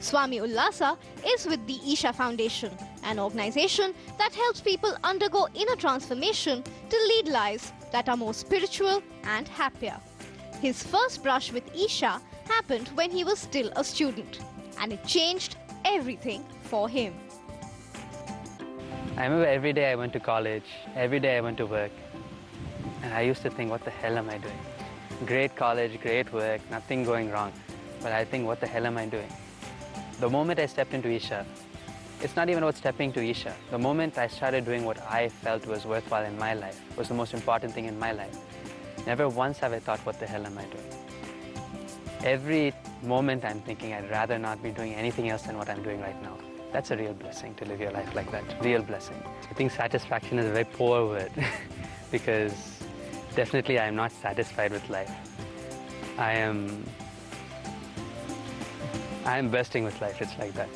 Swami Ullasa is with the Isha Foundation, an organization that helps people undergo inner transformation to lead lives that are more spiritual and happier. His first brush with Isha happened when he was still a student, and it changed everything for him. I remember every day I went to college, every day I went to work, and I used to think, what the hell am I doing? Great college, great work, nothing going wrong, but I think, what the hell am I doing? The moment I stepped into Isha, it's not even about stepping to Isha. The moment I started doing what I felt was worthwhile in my life, was the most important thing in my life. Never once have I thought, what the hell am I doing? Every moment I'm thinking, I'd rather not be doing anything else than what I'm doing right now. That's a real blessing to live your life like that, real blessing. I think satisfaction is a very poor word because definitely I'm not satisfied with life. I am bursting with life, it's like that.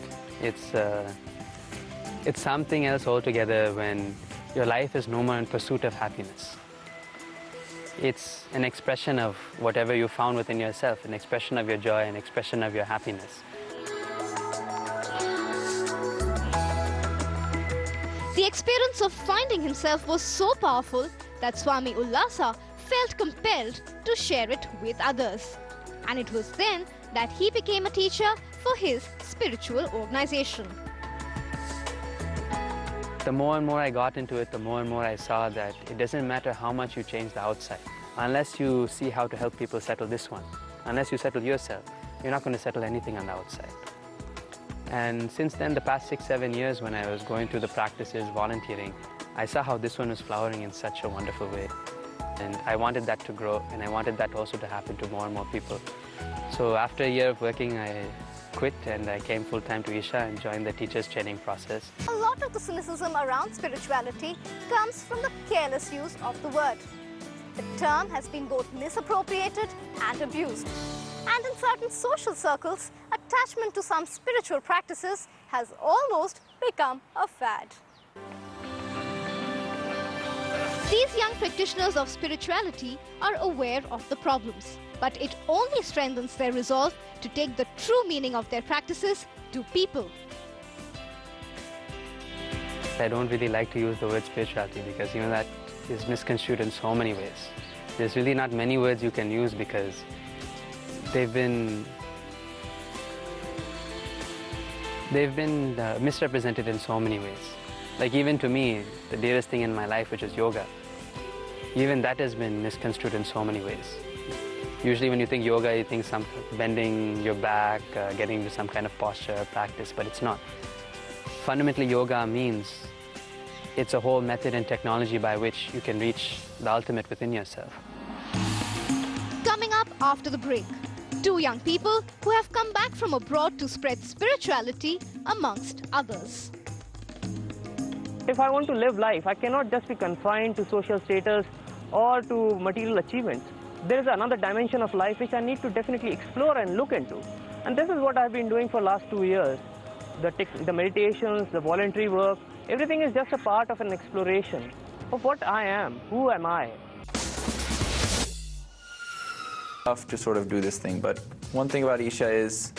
It's something else altogether when your life is no more in pursuit of happiness. It's an expression of whatever you found within yourself, an expression of your joy, an expression of your happiness. The experience of finding himself was so powerful that Swami Ullasa felt compelled to share it with others. And it was then that he became a teacher for his spiritual organization. The more and more I got into it, the more and more I saw that it doesn't matter how much you change the outside. Unless you see how to help people settle this one, unless you settle yourself, you're not going to settle anything on the outside. And since then, the past 6-7 years when I was going through the practices, volunteering, I saw how this one was flowering in such a wonderful way. And I wanted that to grow, and I wanted that also to happen to more and more people. So after a year of working, I quit and I came full-time to Isha and joined the teacher's training process. A lot of the cynicism around spirituality comes from the careless use of the word. The term has been both misappropriated and abused. And in certain social circles, attachment to some spiritual practices has almost become a fad. These young practitioners of spirituality are aware of the problems, but it only strengthens their resolve to take the true meaning of their practices to people. I don't really like to use the word spirituality because, you know, that is misconstrued in so many ways. There's really not many words you can use because they've been misrepresented in so many ways. Like even to me, the dearest thing in my life, which is yoga, even that has been misconstrued in so many ways. Usually when you think yoga, you think some bending your back, getting into some kind of posture practice, but it's not. Fundamentally, yoga means it's a whole method and technology by which you can reach the ultimate within yourself. Coming up after the break, two young people who have come back from abroad to spread spirituality amongst others. If I want to live life, I cannot just be confined to social status or to material achievements. There is another dimension of life which I need to definitely explore and look into. And this is what I've been doing for the last 2 years. The meditations, the voluntary work, everything is just a part of an exploration of what I am, who am I. Tough to sort of do this thing, but one thing about Isha is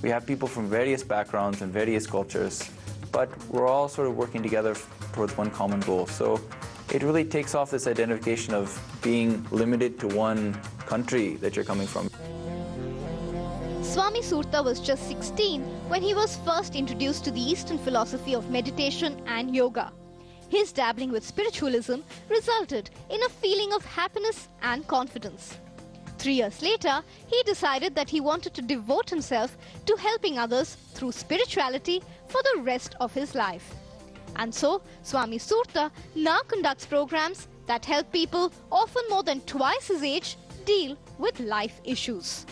we have people from various backgrounds and various cultures, but we're all sort of working together towards one common goal. So it really takes off this identification of being limited to one country that you're coming from. Swami Surta was just 16 when he was first introduced to the Eastern philosophy of meditation and yoga. His dabbling with spiritualism resulted in a feeling of happiness and confidence. 3 years later, he decided that he wanted to devote himself to helping others through spirituality for the rest of his life. And so, Swami Surta now conducts programs that help people often more than twice his age deal with life issues.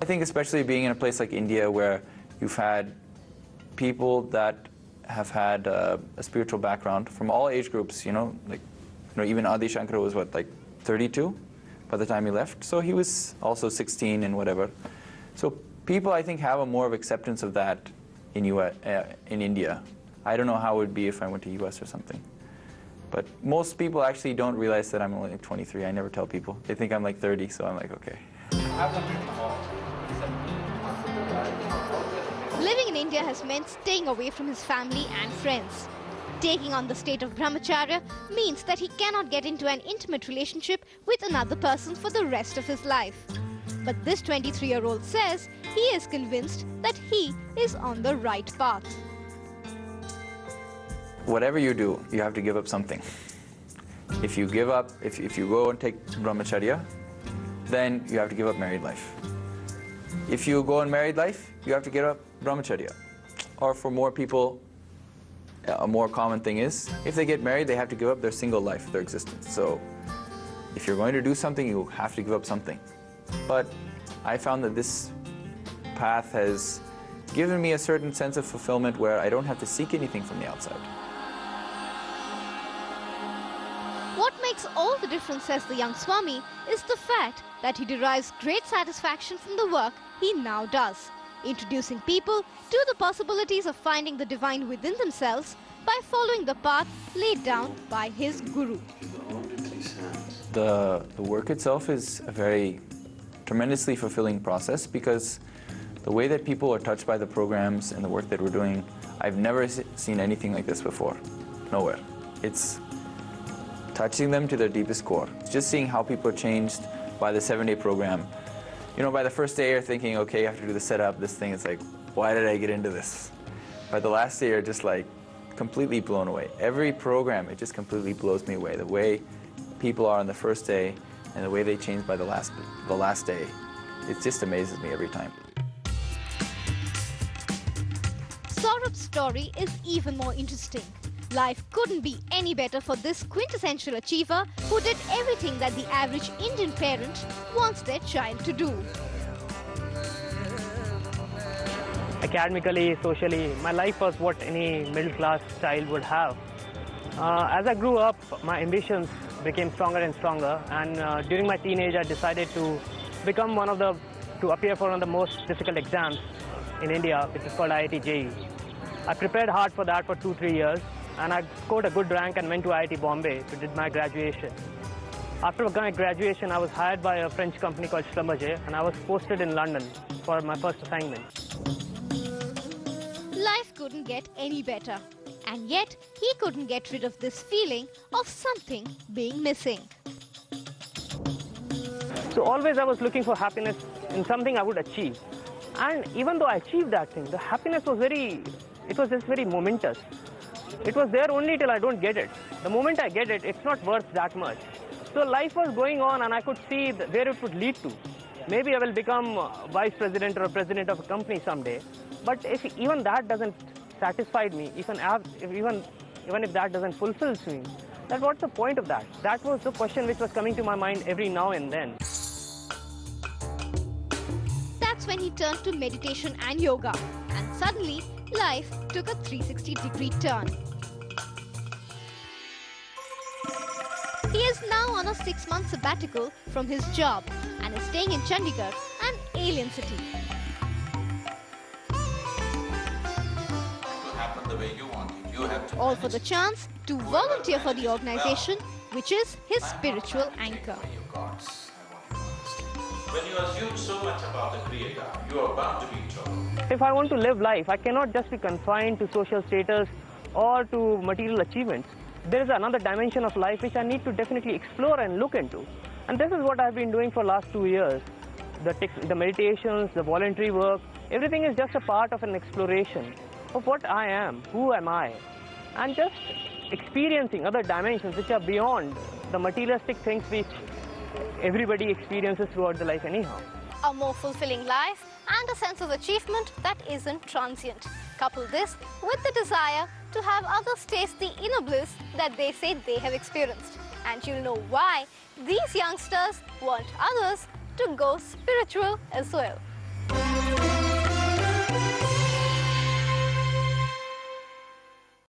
I think especially being in a place like India where you've had people that have had a spiritual background from all age groups, even Adi Shankara was what, like 32 by the time he left? So he was also 16 and whatever. So people, I think, have a more of acceptance of that in India. I don't know how it would be if I went to US or something. But most people actually don't realize that I'm only like 23. I never tell people. They think I'm like 30, so I'm like, okay. Living in India has meant staying away from his family and friends. Taking on the state of brahmacharya means that he cannot get into an intimate relationship with another person for the rest of his life. But this 23-year-old says he is convinced that he is on the right path. Whatever you do, you have to give up something. If you give up, if you go and take brahmacharya, then you have to give up married life. If you go on married life, you have to give up brahmacharya. Or for more people, a more common thing is, if they get married, they have to give up their single life, their existence. So if you're going to do something, you have to give up something. But I found that this path has given me a certain sense of fulfillment where I don't have to seek anything from the outside. What makes all the difference, says the young Swami, is the fact that he derives great satisfaction from the work he now does, introducing people to the possibilities of finding the divine within themselves by following the path laid down by his guru. The work itself is a very tremendously fulfilling process because the way that people are touched by the programs and the work that we're doing, I've never seen anything like this before, nowhere. It's touching them to their deepest core. Just seeing how people are changed by the 7-day program. You know, by the first day you're thinking, okay, you have to do the setup, this thing. It's like, why did I get into this? By the last day you're just like completely blown away. Every program, it just completely blows me away. The way people are on the first day and the way they change by the last day, it just amazes me every time. Saurabh's story is even more interesting. Life couldn't be any better for this quintessential achiever who did everything that the average Indian parent wants their child to do. Academically, socially, my life was what any middle-class child would have. As I grew up, my ambitions became stronger and stronger, and during my teenage, I decided to appear for one of the most difficult exams in India, which is called IIT JEE. I prepared hard for that for 2-3 years, and I scored a good rank and went to IIT Bombay to do my graduation. After my graduation, I was hired by a French company called Schlumberger, and I was posted in London for my first assignment. Life couldn't get any better, and yet he couldn't get rid of this feeling of something being missing. So always I was looking for happiness in something I would achieve. And even though I achieved that thing, the happiness was just very momentous. It was there only till I don't get it. The moment I get it, it's not worth that much. So life was going on and I could see where it would lead to. Maybe I will become vice president or president of a company someday. But if even that doesn't satisfy me, even if that doesn't fulfill me, then what's the point of that? That was the question which was coming to my mind every now and then. That's when he turned to meditation and yoga, and suddenly life took a 360-degree turn. He is now on a 6-month sabbatical from his job and is staying in Chandigarh, an alien city. All for the chance to volunteer for the organization, which is his spiritual anchor. When you assume so much about the Creator, you are bound to be in trouble. If I want to live life, I cannot just be confined to social status or to material achievements. There is another dimension of life which I need to definitely explore and look into. And this is what I've been doing for the last 2 years. The meditations, the voluntary work, everything is just a part of an exploration of what I am, who am I, and just experiencing other dimensions which are beyond the materialistic things which everybody experiences throughout the life anyhow. A more fulfilling life and a sense of achievement that isn't transient. Couple this with the desire to have others taste the inner bliss that they say they have experienced. And you'll know why these youngsters want others to go spiritual as well.